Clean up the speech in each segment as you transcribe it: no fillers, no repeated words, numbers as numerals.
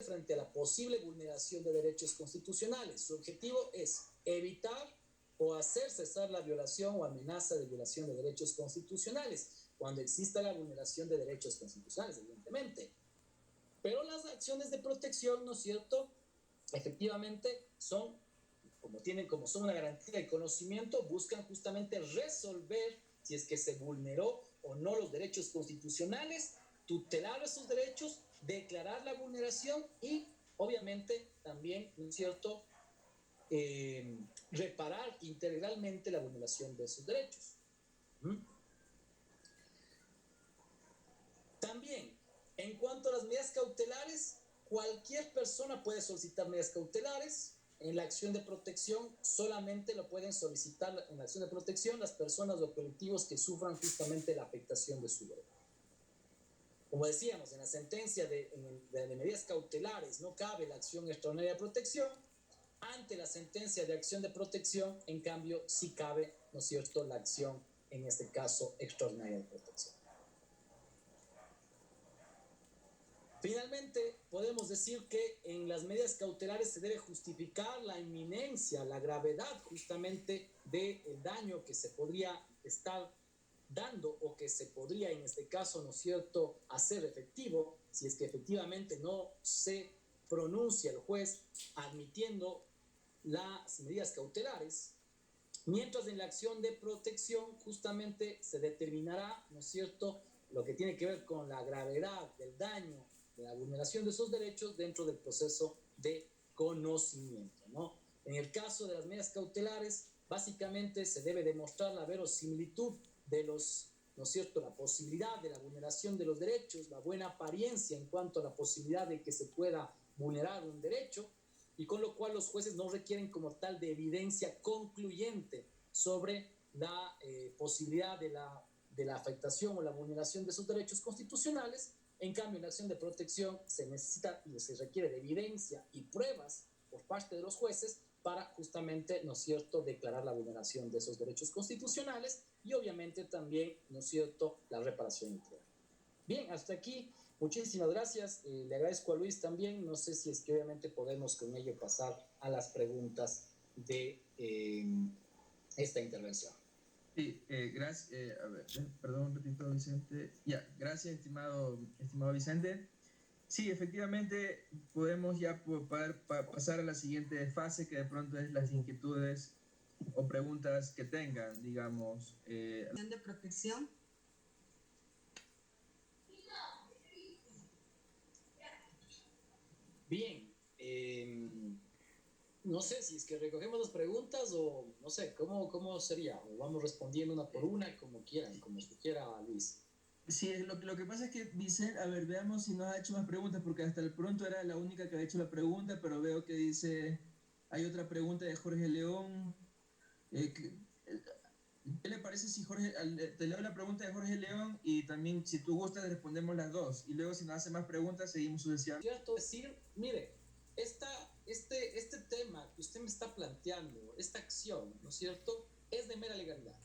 frente a la posible vulneración de derechos constitucionales. Su objetivo es evitar o hacer cesar la violación o amenaza de violación de derechos constitucionales, cuando exista la vulneración de derechos constitucionales, evidentemente. Pero las acciones de protección, ¿no es cierto?, efectivamente son, como son una garantía de conocimiento, buscan justamente resolver si es que se vulneró o no los derechos constitucionales, tutelar esos derechos, declarar la vulneración y, obviamente, también, ¿no es cierto?, reparar integralmente la vulneración de esos derechos. También, en cuanto a las medidas cautelares, cualquier persona puede solicitar medidas cautelares. En la acción de protección solamente lo pueden solicitar en la acción de protección las personas o colectivos que sufran justamente la afectación de su derecho. Como decíamos, en la sentencia de medidas cautelares no cabe la acción extraordinaria de protección. Ante la sentencia de acción de protección, en cambio, sí cabe, ¿no es cierto?, la acción, en este caso, extraordinaria de protección. Finalmente, podemos decir que en las medidas cautelares se debe justificar la inminencia, la gravedad justamente del daño que se podría estar dando o que se podría, en este caso, ¿no es cierto?, hacer efectivo, si es que efectivamente no se pronuncia el juez admitiendo las medidas cautelares, mientras en la acción de protección justamente se determinará, ¿no es cierto?, lo que tiene que ver con la gravedad del daño, de la vulneración de esos derechos dentro del proceso de conocimiento, ¿no? En el caso de las medidas cautelares, básicamente se debe demostrar la verosimilitud de los, ¿no es cierto?, la posibilidad de la vulneración de los derechos, la buena apariencia en cuanto a la posibilidad de que se pueda vulnerar un derecho, y con lo cual los jueces no requieren como tal de evidencia concluyente sobre la posibilidad de la afectación o la vulneración de esos derechos constitucionales. En cambio, en la acción de protección se necesita y se requiere de evidencia y pruebas por parte de los jueces para justamente, ¿no es cierto?, declarar la vulneración de esos derechos constitucionales y obviamente también, ¿no es cierto?, la reparación integral. Bien, hasta aquí. Muchísimas gracias. Le agradezco a Luis también. No sé si es que obviamente podemos con ello pasar a las preguntas de esta intervención. Sí, gracias. A ver, perdón un ratito, Vicente. Ya, gracias, estimado Vicente. Sí, efectivamente, podemos ya poder pasar a la siguiente fase, que de pronto es las inquietudes o preguntas que tengan, digamos. De protección. Bien, no sé si es que recogemos las preguntas o no sé, ¿cómo sería? O vamos respondiendo una por una, como quieran, como quiera Luis. Sí, lo que pasa es que Vicente, a ver, veamos si nos ha hecho más preguntas, porque hasta el pronto era la única que ha hecho la pregunta, pero veo que dice, hay otra pregunta de Jorge León. ¿Qué le parece si Jorge, te leo la pregunta de Jorge León y también si tú gustas respondemos las dos? Y luego si nos hace más preguntas seguimos sucesivamente. Cierto decir, mire, este tema que usted me está planteando, esta acción, ¿no es cierto?, es de mera legalidad.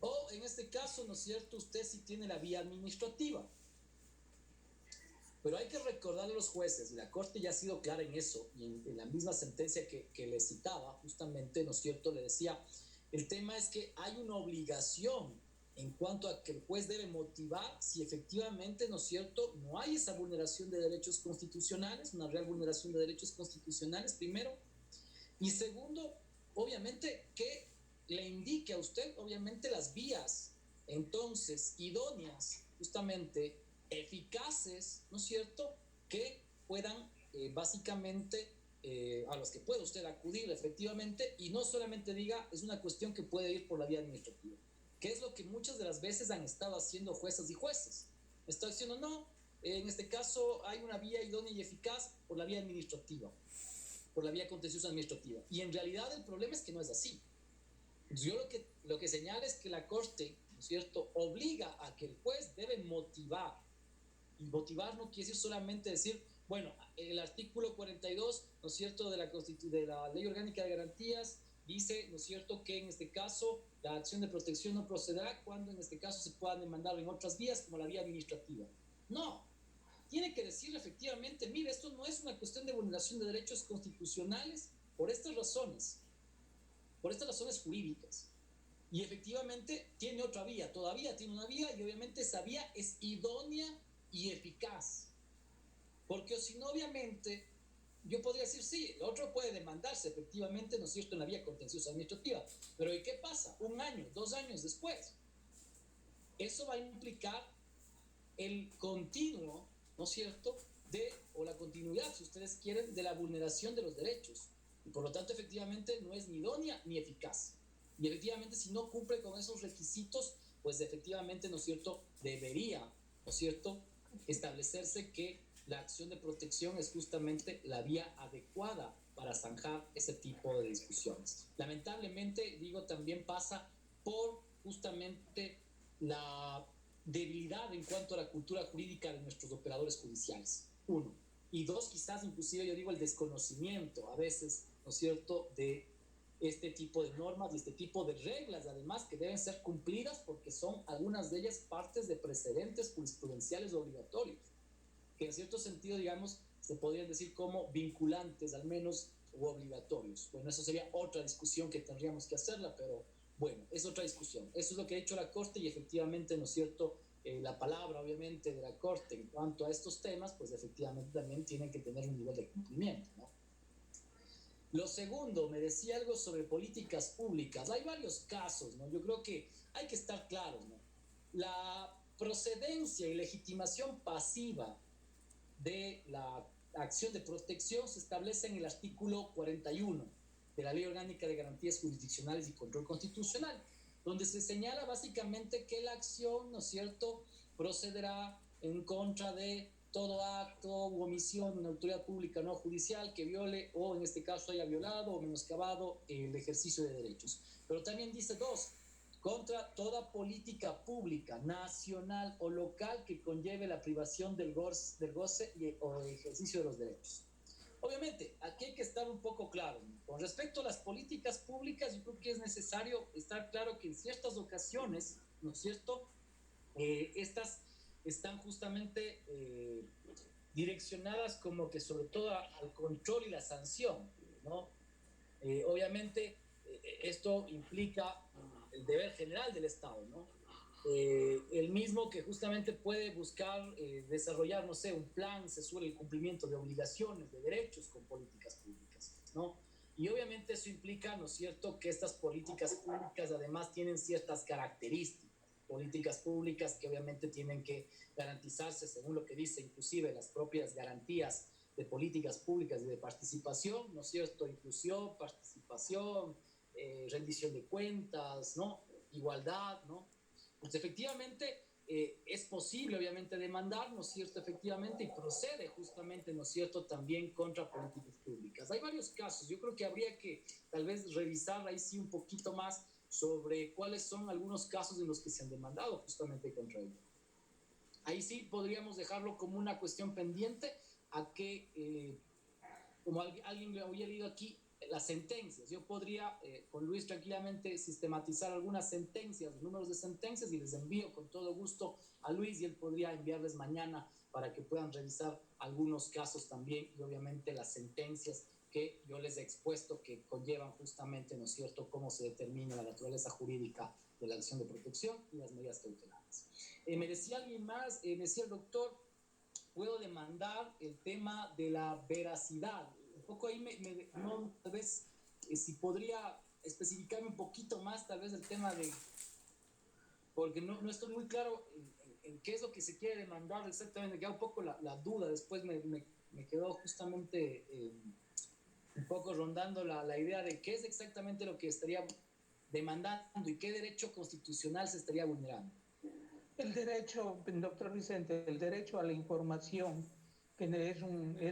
O en este caso, ¿no es cierto?, usted sí tiene la vía administrativa. Pero hay que recordarle a los jueces, y la Corte ya ha sido clara en eso, y en la misma sentencia que le citaba, justamente, ¿no es cierto?, le decía, el tema es que hay una obligación en cuanto a que el juez debe motivar si efectivamente, ¿no es cierto?, no hay esa vulneración de derechos constitucionales, una real vulneración de derechos constitucionales, primero, y segundo, obviamente, que le indique a usted, obviamente, las vías, entonces, idóneas, justamente, eficaces, ¿no es cierto?, que puedan, básicamente, a los que pueda usted acudir efectivamente, y no solamente diga, es una cuestión que puede ir por la vía administrativa, que es lo que muchas de las veces han estado haciendo juezas y jueces. Está diciendo, no, en este caso hay una vía idónea y eficaz por la vía administrativa, por la vía contenciosa administrativa. Y en realidad el problema es que no es así. Yo lo que señala es que la Corte, ¿no es cierto?, obliga a que el juez debe motivar. Y motivar no quiere decir solamente decir, bueno, el artículo 42, ¿no es cierto?, de la Ley Orgánica de Garantías dice, ¿no es cierto?, que en este caso la acción de protección no procederá cuando en este caso se puedan demandar en otras vías como la vía administrativa. No. tiene que decir efectivamente, mire, esto no es una cuestión de vulneración de derechos constitucionales por estas razones jurídicas. Y efectivamente tiene otra vía, todavía tiene una vía, y obviamente esa vía es idónea y eficaz. Porque si no, obviamente, yo podría decir, sí, el otro puede demandarse efectivamente, ¿no es cierto?, en la vía contenciosa administrativa. Pero ¿y qué pasa? 1 año, 2 años después. Eso va a implicar el continuo, ¿no es cierto?, o la continuidad, si ustedes quieren, de la vulneración de los derechos. Y por lo tanto, efectivamente, no es ni idónea ni eficaz. Y efectivamente, si no cumple con esos requisitos, pues efectivamente, ¿no es cierto?, debería, ¿no es cierto?, establecerse que la acción de protección es justamente la vía adecuada para zanjar ese tipo de discusiones. Lamentablemente, digo, también pasa por justamente la debilidad en cuanto a la cultura jurídica de nuestros operadores judiciales, 1. Y 2, quizás inclusive yo digo el desconocimiento a veces, ¿no es cierto?, de este tipo de normas y este tipo de reglas, además, que deben ser cumplidas porque son algunas de ellas partes de precedentes jurisprudenciales obligatorios, que en cierto sentido, digamos, se podrían decir como vinculantes, al menos, u obligatorios. Bueno, eso sería otra discusión que tendríamos que hacerla, pero bueno, es otra discusión. Eso es lo que ha dicho la Corte y efectivamente, ¿no es cierto?, la palabra, obviamente, de la Corte en cuanto a estos temas, pues efectivamente también tienen que tener un nivel de cumplimiento, ¿no? Lo segundo, me decía algo sobre políticas públicas. Hay varios casos, ¿no? Yo creo que hay que estar claros, ¿no? La procedencia y legitimación pasiva de la acción de protección se establece en el artículo 41 de la Ley Orgánica de Garantías Jurisdiccionales y Control Constitucional, donde se señala básicamente que la acción, ¿no es cierto?, procederá en contra de todo acto u omisión de una autoridad pública no judicial que viole o en este caso haya violado o menoscabado el ejercicio de derechos. Pero también dice 2, contra toda política pública, nacional o local que conlleve la privación del goce o ejercicio de los derechos. Obviamente, aquí hay que estar un poco claro. Con respecto a las políticas públicas, yo creo que es necesario estar claro que en ciertas ocasiones, ¿no es cierto?, estas están justamente direccionadas como que sobre todo al control y la sanción, ¿no? Obviamente, esto implica el deber general del Estado, ¿no? El mismo que justamente puede buscar desarrollar, no sé, un plan, se suele el cumplimiento de obligaciones, de derechos con políticas públicas, ¿no? Y obviamente eso implica, ¿no es cierto?, que estas políticas públicas además tienen ciertas características, políticas públicas que obviamente tienen que garantizarse según lo que dice inclusive las propias garantías de políticas públicas y de participación, ¿no es cierto?, inclusión, participación, rendición de cuentas, ¿no?, igualdad, ¿no? Pues efectivamente es posible, obviamente, demandar, ¿no es cierto?, efectivamente, y procede justamente, ¿no es cierto?, también contra políticas públicas. Hay varios casos, yo creo que habría que tal vez revisar ahí sí un poquito más sobre cuáles son algunos casos en los que se han demandado justamente contra ello. Ahí sí podríamos dejarlo como una cuestión pendiente a que, como alguien lo había leído aquí, las sentencias. Yo podría con Luis tranquilamente sistematizar algunas sentencias, los números de sentencias, y les envío con todo gusto a Luis y él podría enviarles mañana para que puedan revisar algunos casos también y obviamente las sentencias que yo les he expuesto que conllevan justamente, ¿no es cierto?, cómo se determina la naturaleza jurídica de la acción de protección y las medidas cautelares. Me decía alguien más, me decía el doctor, puedo demandar el tema de la veracidad. Un poco ahí no, tal vez, si podría especificarme un poquito más, tal vez el tema de, porque no estoy muy claro en qué es lo que se quiere demandar exactamente, me queda un poco la duda, después me quedó justamente un poco rondando la idea de qué es exactamente lo que estaría demandando y qué derecho constitucional se estaría vulnerando. El derecho, doctor Vicente, el derecho a la información, que es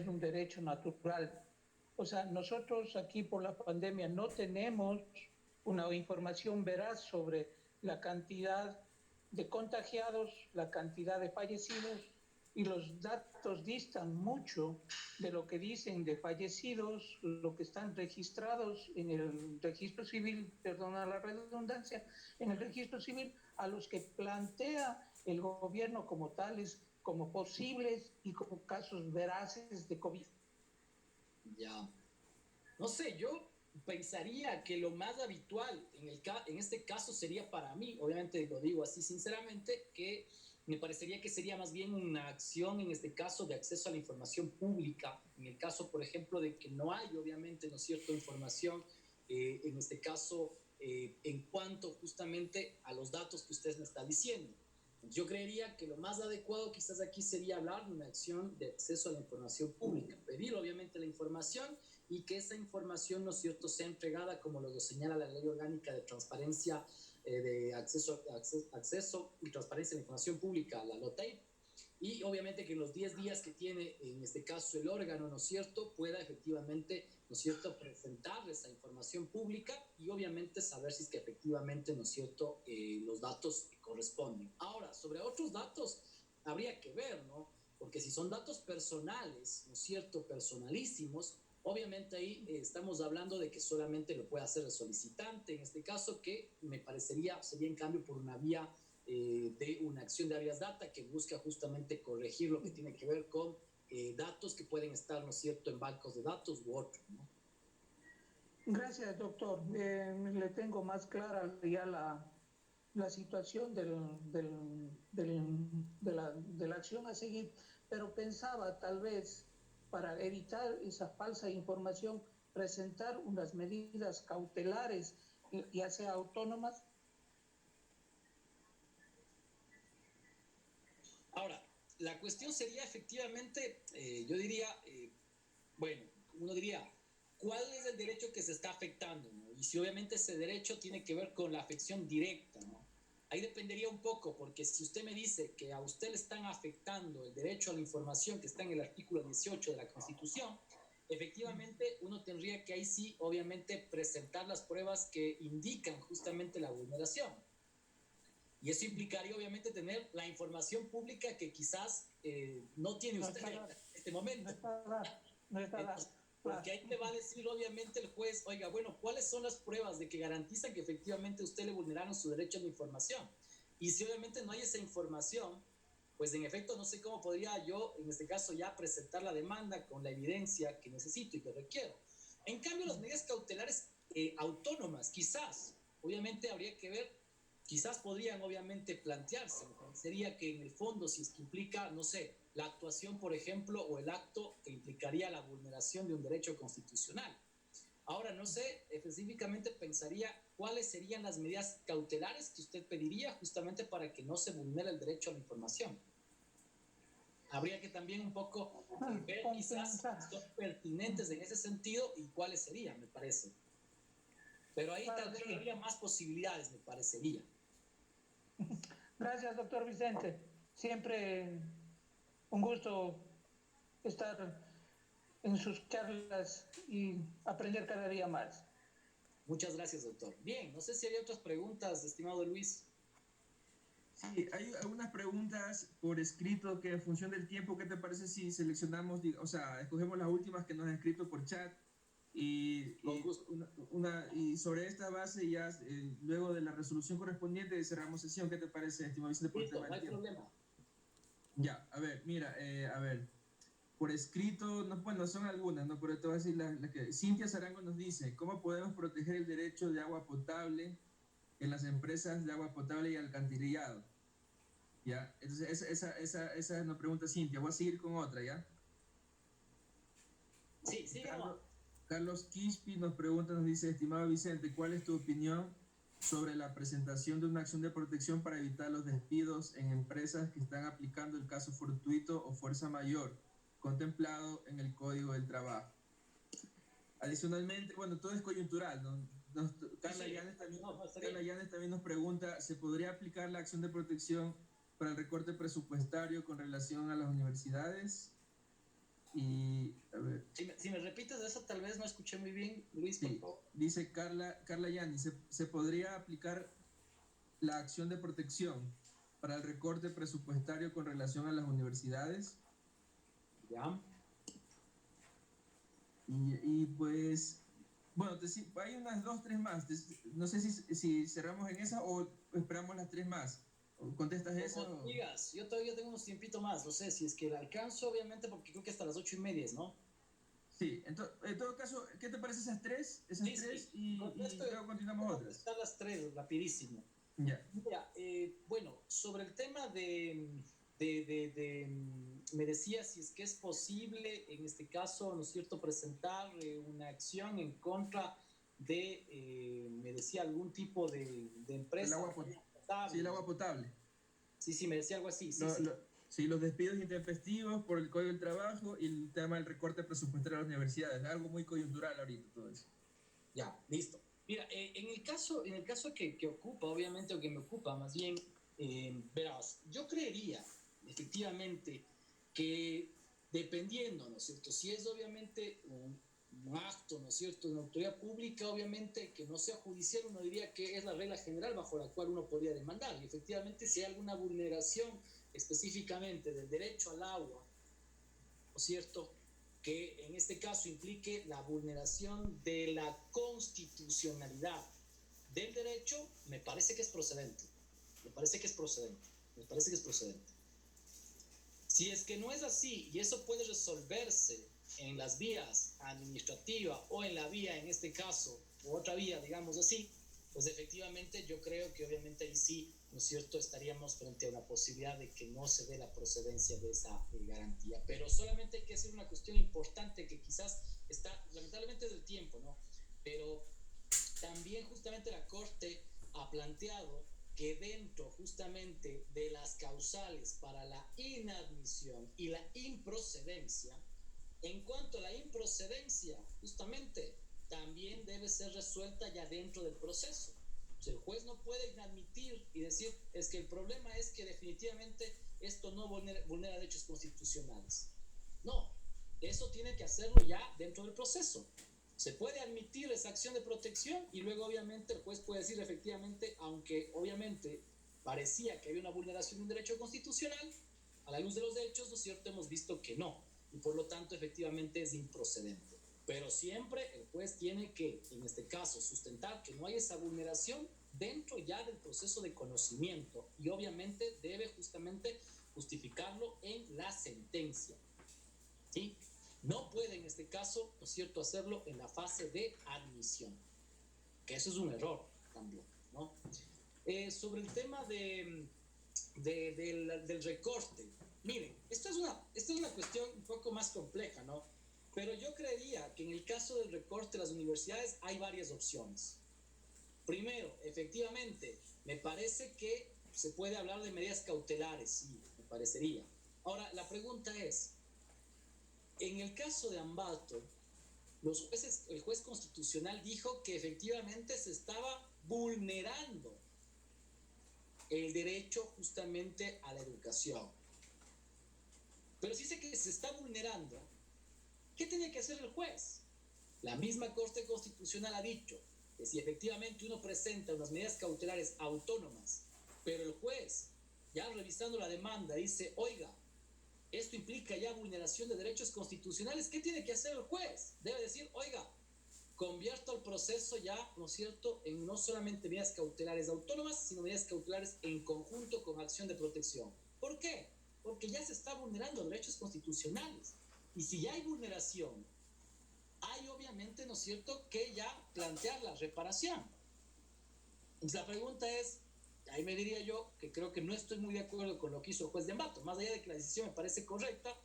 un derecho natural. O sea, nosotros aquí por la pandemia no tenemos una información veraz sobre la cantidad de contagiados, la cantidad de fallecidos, y los datos distan mucho de lo que dicen de fallecidos, lo que están registrados en el registro civil, perdona la redundancia, en el registro civil, a los que plantea el gobierno como tales, como posibles y como casos veraces de COVID. Ya. No sé, yo pensaría que lo más habitual en este caso sería para mí, obviamente lo digo así sinceramente, que me parecería que sería más bien una acción en este caso de acceso a la información pública, en el caso, por ejemplo, de que no hay, obviamente, ¿no es cierto?, información, en este caso, en cuanto justamente a los datos que usted me está diciendo. Yo creería que lo más adecuado quizás aquí sería hablar de una acción de acceso a la información pública, pedir obviamente la información y que esa información, ¿no es cierto?, sea entregada como lo señala la Ley Orgánica de Transparencia, de acceso y Transparencia de la Información Pública, la LOTEI, y obviamente que en los 10 días que tiene, en este caso, el órgano, ¿no es cierto?, pueda efectivamente, ¿no es cierto?, presentar esa información pública y obviamente saber si es que efectivamente, ¿no es cierto?, los datos corresponden. Ahora, sobre otros datos, habría que ver, ¿no? Porque si son datos personales, ¿no es cierto?, personalísimos, obviamente ahí estamos hablando de que solamente lo puede hacer el solicitante, en este caso, que me parecería, sería en cambio por una vía de una acción de Arias Data que busca justamente corregir lo que tiene que ver con datos que pueden estar, ¿no es cierto?, en bancos de datos u otros, ¿no? Gracias, doctor. Le tengo más clara ya la situación de la acción a seguir, pero pensaba tal vez para evitar esa falsa información, presentar unas medidas cautelares, ya sea autónomas. Ahora, la cuestión sería efectivamente, yo diría, bueno, uno diría, ¿cuál es el derecho que se está afectando, ¿no? Y si obviamente ese derecho tiene que ver con la afección directa, ¿no? Ahí dependería un poco, porque si usted me dice que a usted le están afectando el derecho a la información que está en el artículo 18 de la Constitución, efectivamente uno tendría que ahí sí, obviamente, presentar las pruebas que indican justamente la vulneración. Y eso implicaría, obviamente, tener la información pública que quizás no tiene usted en este momento. No está Entonces, porque ahí le va a decir, obviamente, el juez, oiga, bueno, ¿cuáles son las pruebas de que garantizan que efectivamente usted le vulneraron su derecho a la información? Y si obviamente no hay esa información, pues en efecto no sé cómo podría yo, en este caso, ya presentar la demanda con la evidencia que necesito y que requiero. En cambio, las medidas cautelares autónomas, quizás, obviamente habría que ver, quizás podrían obviamente plantearse, sería que en el fondo, si es que implica, no sé, la actuación, por ejemplo, o el acto que implicaría la vulneración de un derecho constitucional. Ahora, no sé, específicamente pensaría cuáles serían las medidas cautelares que usted pediría justamente para que no se vulnere el derecho a la información. Habría que también un poco ver quizás si son pertinentes en ese sentido y cuáles serían, me parece. Pero ahí tal vez habría más posibilidades, me parecería. Gracias, doctor Vicente. Siempre un gusto estar en sus charlas y aprender cada día más. Muchas gracias, doctor. Bien, no sé si hay otras preguntas, estimado Luis. Sí, hay algunas preguntas por escrito que en función del tiempo, ¿qué te parece si seleccionamos, o sea, escogemos las últimas que nos han escrito por chat y sobre esta base ya luego de la resolución correspondiente cerramos sesión? ¿Qué te parece, estimado Vicente? Listo, no hay problema. Ya, a ver, mira, a ver, por escrito, no, bueno, son algunas, ¿no? Pero te voy a decir la que... Cintia Zarango nos dice, ¿cómo podemos proteger el derecho de agua potable en las empresas de agua potable y alcantarillado? ¿Ya? Entonces, esa es una pregunta, Cintia. Voy a seguir con otra, ¿ya? Sí, sí, Carlos Quispi nos pregunta, nos dice, estimado Vicente, ¿cuál es tu opinión sobre la presentación de una acción de protección para evitar los despidos en empresas que están aplicando el caso fortuito o fuerza mayor, contemplado en el Código del Trabajo? Adicionalmente, bueno, todo es coyuntural, ¿no? Carla Llanes también nos pregunta, ¿se podría aplicar la acción de protección para el recorte presupuestario con relación a las universidades? Y, a ver. Si me repites eso, tal vez no escuché muy bien, Luis, sí, por favor. Dice Carla Llanes, ¿se podría aplicar la acción de protección para el recorte presupuestario con relación a las universidades? Ya. Y pues, bueno, hay unas 2, 3 más. No sé si cerramos en esa o esperamos las 3 más. ¿O contestas eso? Como digas, yo todavía tengo unos tiempitos más, no sé si es que la alcanzo, obviamente, porque creo que hasta las 8:30, ¿no? Sí, en todo caso, ¿qué te parece esas tres? Esas Sí, tres sí. y luego continuamos Voy a otras. contestar las tres, rapidísimo. Ya. Mira, bueno, sobre el tema me decía si es que es posible, en este caso, ¿no es cierto?, presentar una acción en contra de, me decía, algún tipo de El empresa agua sí, potable. el agua potable. Sí, sí, me decía algo así, sí, Lo- sí. lo- sí, los despidos intempestivos por el Código del Trabajo y el tema del recorte presupuestario a las universidades. Algo muy coyuntural ahorita todo eso. Ya, listo. Mira, en el caso que ocupa, obviamente, o que me ocupa, más bien, verás, yo creería, efectivamente, que dependiendo, ¿no es cierto? Si es obviamente un acto, ¿no es cierto?, de una autoridad pública, obviamente, que no sea judicial, uno diría que es la regla general bajo la cual uno podría demandar. Y efectivamente, si hay alguna vulneración específicamente del derecho al agua, ¿no es cierto?, que en este caso implique la vulneración de la constitucionalidad del derecho, me parece que es procedente. Me parece que es procedente. Me parece que es procedente. Si es que no es así y eso puede resolverse en las vías administrativas o en la vía, en este caso, u otra vía, digamos así, pues efectivamente yo creo que obviamente ahí sí, ¿no es cierto?, estaríamos frente a una posibilidad de que no se dé la procedencia de esa garantía. Pero solamente hay que hacer una cuestión importante que quizás está lamentablemente del tiempo, ¿no? Pero también justamente la Corte ha planteado que dentro justamente de las causales para la inadmisión y la improcedencia, en cuanto a la improcedencia, justamente también debe ser resuelta ya dentro del proceso. O sea, el juez no puede inadmitir y decir, es que el problema es que definitivamente esto no vulnera derechos constitucionales. No, eso tiene que hacerlo ya dentro del proceso. Se puede admitir esa acción de protección y luego obviamente el juez puede decir efectivamente, aunque obviamente parecía que había una vulneración de un derecho constitucional, a la luz de los hechos, ¿no es cierto?, hemos visto que no, y por lo tanto efectivamente es improcedente. Pero siempre el juez tiene que, en este caso, sustentar que no hay esa vulneración dentro ya del proceso de conocimiento y obviamente debe justamente justificarlo en la sentencia. ¿Sí? No puede en este caso, ¿no es cierto?, hacerlo en la fase de admisión, que eso es un error también, ¿no? Sobre el tema del recorte, miren, esta es una cuestión un poco más compleja, ¿no? Pero yo creería que en el caso del recorte de las universidades hay varias opciones. Primero, efectivamente, me parece que se puede hablar de medidas cautelares, sí, me parecería. Ahora, la pregunta es, en el caso de Ambato, el juez constitucional dijo que efectivamente se estaba vulnerando el derecho justamente a la educación. Pero si dice que se está vulnerando, ¿qué tiene que hacer el juez? La misma Corte Constitucional ha dicho que si efectivamente uno presenta unas medidas cautelares autónomas, pero el juez, ya revisando la demanda, dice, oiga, esto implica ya vulneración de derechos constitucionales, ¿qué tiene que hacer el juez? Debe decir, oiga, convierto el proceso ya, ¿no es cierto?, en no solamente medidas cautelares autónomas, sino medidas cautelares en conjunto con acción de protección. ¿Por qué? Porque ya se está vulnerando derechos constitucionales. Y si ya hay vulneración, hay obviamente, ¿no es cierto?, que ya plantear la reparación. Entonces la pregunta es, ahí me diría yo que creo que no estoy muy de acuerdo con lo que hizo el juez de Ambato, más allá de que la decisión me parece correcta,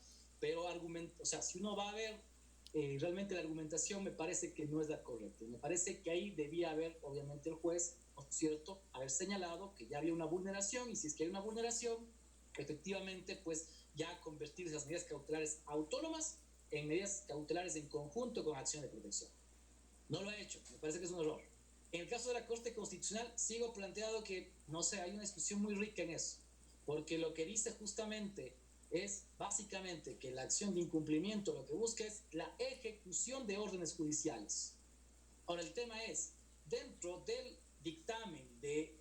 pero o sea, si uno va a ver realmente la argumentación me parece que no es la correcta. Me parece que ahí debía haber, obviamente, el juez, ¿no es cierto?, haber señalado que ya había una vulneración y si es que hay una vulneración, efectivamente, pues ya convertir esas medidas cautelares autónomas en medidas cautelares en conjunto con acción de protección. No lo ha hecho, me parece que es un error. En el caso de la Corte Constitucional, sigo planteado que, no sé, hay una discusión muy rica en eso, porque lo que dice justamente es básicamente que la acción de incumplimiento lo que busca es la ejecución de órdenes judiciales. Ahora, el tema es, dentro del dictamen de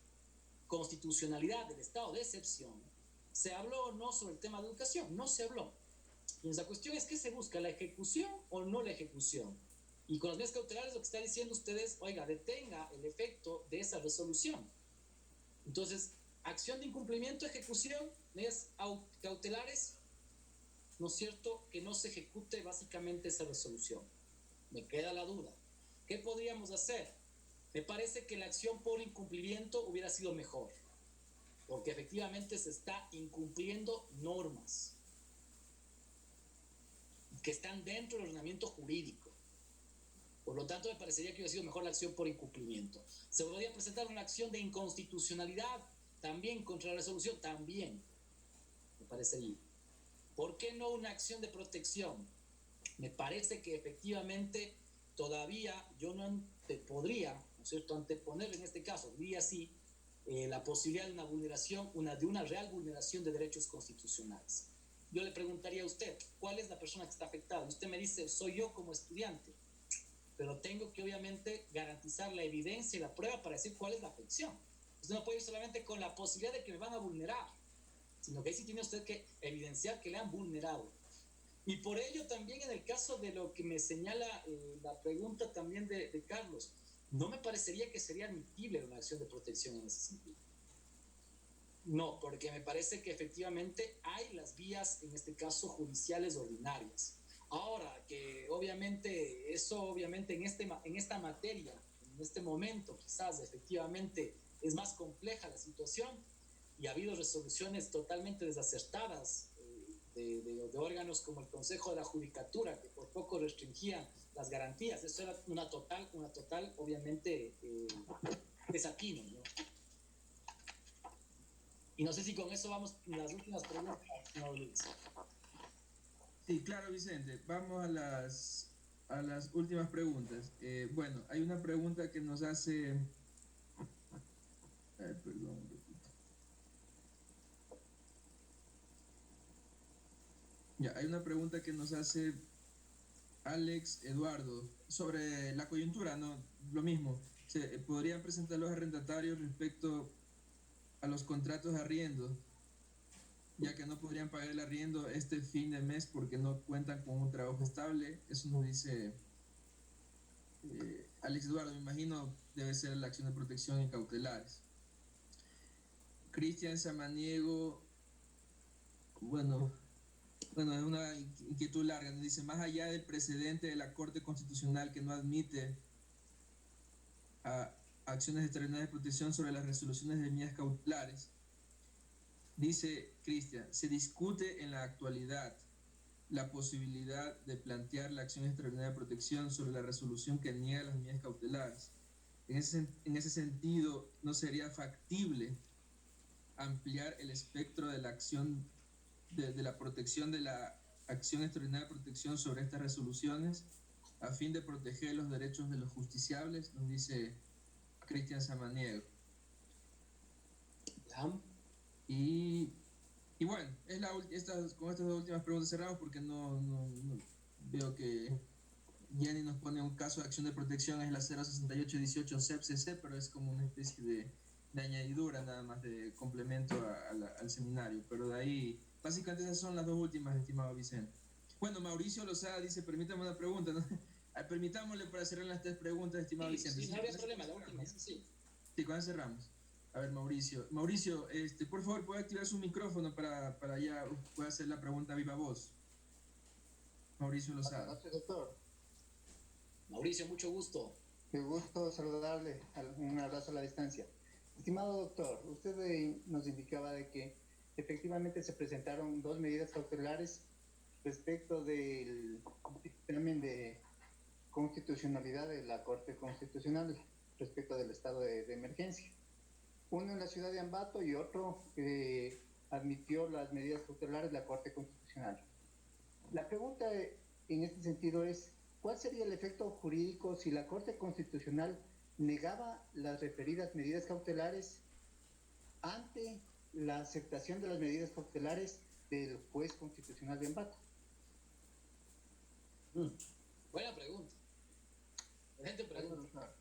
constitucionalidad del estado de excepción, ¿se habló o no sobre el tema de educación? No se habló. Y la cuestión es, ¿qué se busca? ¿La ejecución o no la ejecución? Y con las medidas cautelares lo que está diciendo ustedes, oiga, detenga el efecto de esa resolución. Entonces, acción de incumplimiento, ejecución, medidas cautelares, ¿no es cierto?, que no se ejecute básicamente esa resolución. Me queda la duda. ¿Qué podríamos hacer? Me parece que la acción por incumplimiento hubiera sido mejor, porque efectivamente se está incumpliendo normas que están dentro del ordenamiento jurídico. Por lo tanto, me parecería que hubiera sido mejor la acción por incumplimiento. Se podría presentar una acción de inconstitucionalidad también contra la resolución, también, me parecería. ¿Por qué no una acción de protección? Me parece que efectivamente todavía yo no podría, ¿no es cierto?, anteponer en este caso, diría así, la posibilidad de una vulneración, de una real vulneración de derechos constitucionales. Yo le preguntaría a usted, ¿cuál es la persona que está afectada? Usted me dice, soy yo como estudiante, pero tengo que obviamente garantizar la evidencia y la prueba para decir cuál es la afección. Usted no puede ir solamente con la posibilidad de que me van a vulnerar, sino que ahí sí tiene usted que evidenciar que le han vulnerado. Y por ello también en el caso de lo que me señala la pregunta también de Carlos, no me parecería que sería admitible una acción de protección en ese sentido. No, porque me parece que efectivamente hay las vías, en este caso, judiciales ordinarias. Ahora, que obviamente eso, obviamente en esta materia, en este momento, quizás efectivamente es más compleja la situación y ha habido resoluciones totalmente desacertadas de órganos como el Consejo de la Judicatura, que por poco restringían las garantías. Eso era una total obviamente, desatino, ¿no? Y no sé si con eso vamos a las últimas preguntas, no, Luis. Sí, claro, Vicente. Vamos a las últimas preguntas. Bueno, hay una pregunta que nos hace... perdón. Ya, hay una pregunta que nos hace Alex Eduardo sobre la coyuntura, ¿no? Lo mismo. ¿Podrían presentar los arrendatarios respecto a los contratos de arriendo, ya que no podrían pagar el arriendo este fin de mes porque no cuentan con un trabajo estable? Eso nos dice Alex Eduardo. Me imagino debe ser la acción de protección y cautelares. Cristian Samaniego, bueno, es una inquietud larga. Nos dice, más allá del precedente de la Corte Constitucional que no admite a acciones extraordinarias de protección sobre las resoluciones de medidas cautelares, dice Cristian, se discute en la actualidad la posibilidad de plantear la acción extraordinaria de protección sobre la resolución que niega las medidas cautelares. En ese sentido, ¿no sería factible ampliar el espectro de la acción de la protección de la acción extraordinaria de protección sobre estas resoluciones a fin de proteger los derechos de los justiciables? Nos dice Cristian Samaniego. Y bueno, con estas dos últimas preguntas cerramos porque no veo que Jenny nos pone un caso de acción de protección, es la 06818 CEP-CC, pero es como una especie de añadidura nada más de complemento al seminario. Pero de ahí, básicamente esas son las dos últimas, estimado Vicente. Bueno, Mauricio Lozada dice, permítame una pregunta, ¿no? Permitámosle para cerrar las tres preguntas, estimado Vicente. Sí, no había problema, la última, sí. Sí, con eso cerramos. A ver, Mauricio, por favor, ¿puede activar su micrófono para ya pueda hacer la pregunta a viva voz? Mauricio Lozada. Buenas noches, doctor. Mauricio, mucho gusto. Qué gusto saludarle. Un abrazo a la distancia. Estimado doctor, usted nos indicaba de que efectivamente se presentaron dos medidas cautelares respecto del dictamen de constitucionalidad de la Corte Constitucional respecto del estado de emergencia. Uno en la ciudad de Ambato y otro que admitió las medidas cautelares de la Corte Constitucional. La pregunta en este sentido es, ¿cuál sería el efecto jurídico si la Corte Constitucional negaba las referidas medidas cautelares ante la aceptación de las medidas cautelares del juez constitucional de Ambato? Buena pregunta. Excelente pregunta.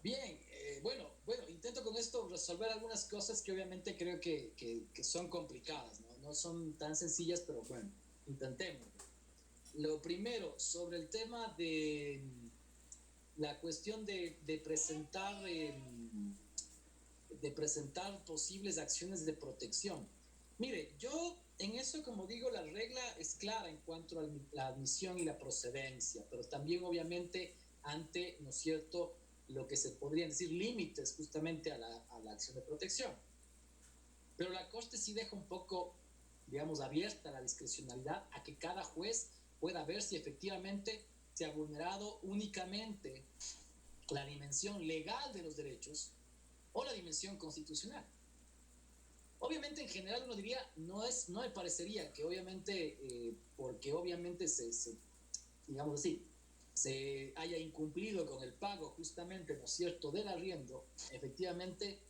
Bien, bueno, intento con esto resolver algunas cosas que obviamente creo que son complicadas, ¿no? No son tan sencillas, pero bueno, intentemos. Lo primero, sobre el tema de la cuestión de presentar de presentar posibles acciones de protección. Mire, yo en eso, como digo, la regla es clara en cuanto a la admisión y la procedencia, pero también obviamente ante, ¿no es cierto?, lo que se podrían decir límites justamente a la acción de protección. Pero la Corte sí deja un poco, digamos, abierta la discrecionalidad a que cada juez pueda ver si efectivamente se ha vulnerado únicamente la dimensión legal de los derechos o la dimensión constitucional. Obviamente, en general, uno diría, no me parecería que obviamente, porque obviamente digamos así, se haya incumplido con el pago justamente, ¿no es cierto?, del arriendo, efectivamente,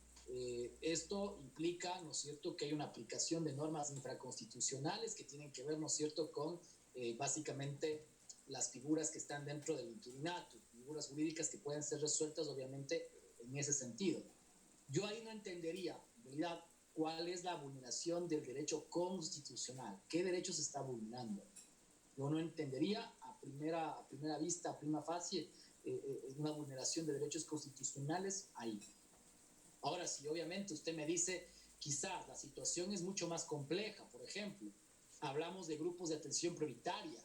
esto implica, ¿no es cierto?, que hay una aplicación de normas infraconstitucionales que tienen que ver, ¿no es cierto?, con básicamente las figuras que están dentro del inquilinato, figuras jurídicas que pueden ser resueltas, obviamente, en ese sentido. Yo ahí no entendería, en realidad, cuál es la vulneración del derecho constitucional, qué derechos se está vulnerando. Yo no entendería a primera vista, a prima facie, una vulneración de derechos constitucionales ahí. Ahora, si obviamente usted me dice, quizás la situación es mucho más compleja, por ejemplo, hablamos de grupos de atención prioritaria,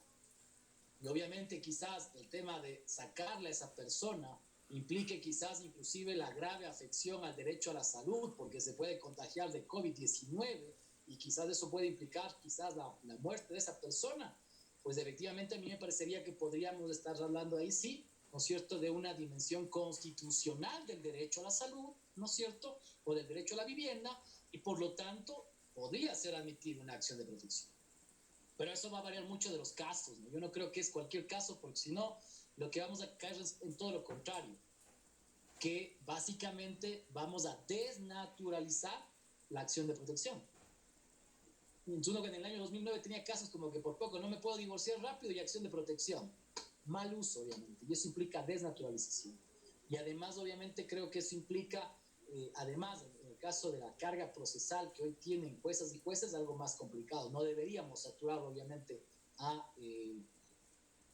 y obviamente quizás el tema de sacarle a esa persona implique quizás inclusive la grave afección al derecho a la salud, porque se puede contagiar de COVID-19, y quizás eso puede implicar quizás la muerte de esa persona, pues efectivamente a mí me parecería que podríamos estar hablando ahí, sí, ¿no es cierto?, de una dimensión constitucional del derecho a la salud, ¿no es cierto?, o del derecho a la vivienda, y por lo tanto podría ser admitida una acción de protección. Pero eso va a variar mucho de los casos, ¿no? Yo no creo que es cualquier caso, porque si no, lo que vamos a caer es en todo lo contrario, que básicamente vamos a desnaturalizar la acción de protección. Uno que en el año 2009 tenía casos como que por poco no me puedo divorciar rápido y acción de protección. Mal uso, obviamente, y eso implica desnaturalización. Y además, obviamente, creo que eso implica, además, en el caso de la carga procesal que hoy tienen juezas y jueces, algo más complicado. No deberíamos saturar, obviamente, a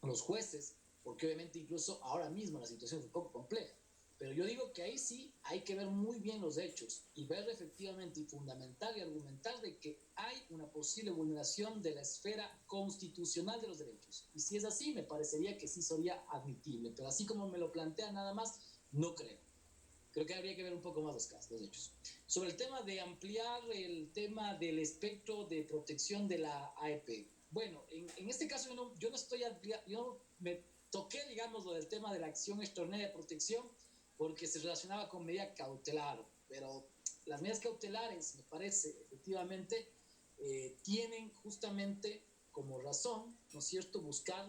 los jueces, porque obviamente incluso ahora mismo la situación es un poco compleja. Pero yo digo que ahí sí hay que ver muy bien los hechos y ver efectivamente y fundamentar y argumentar de que hay una posible vulneración de la esfera constitucional de los derechos. Y si es así, me parecería que sí sería admitible. Pero así como me lo plantea nada más, no creo. Creo que habría que ver un poco más los casos, los hechos. Sobre el tema de ampliar el tema del espectro de protección de la AEP. Bueno, en este caso yo no estoy, yo me toqué, digamos, lo del tema de la acción extraordinaria de protección, porque se relacionaba con medida cautelar, pero las medidas cautelares, me parece, efectivamente, tienen justamente como razón, ¿no es cierto?, buscar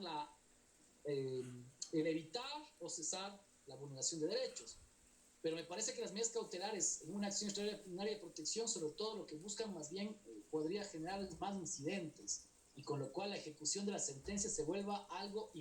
el evitar o cesar la vulneración de derechos. Pero me parece que las medidas cautelares en una acción extraordinaria de protección, sobre todo lo que buscan más bien, podría generar más incidentes, y con lo cual la ejecución de la sentencia se vuelva algo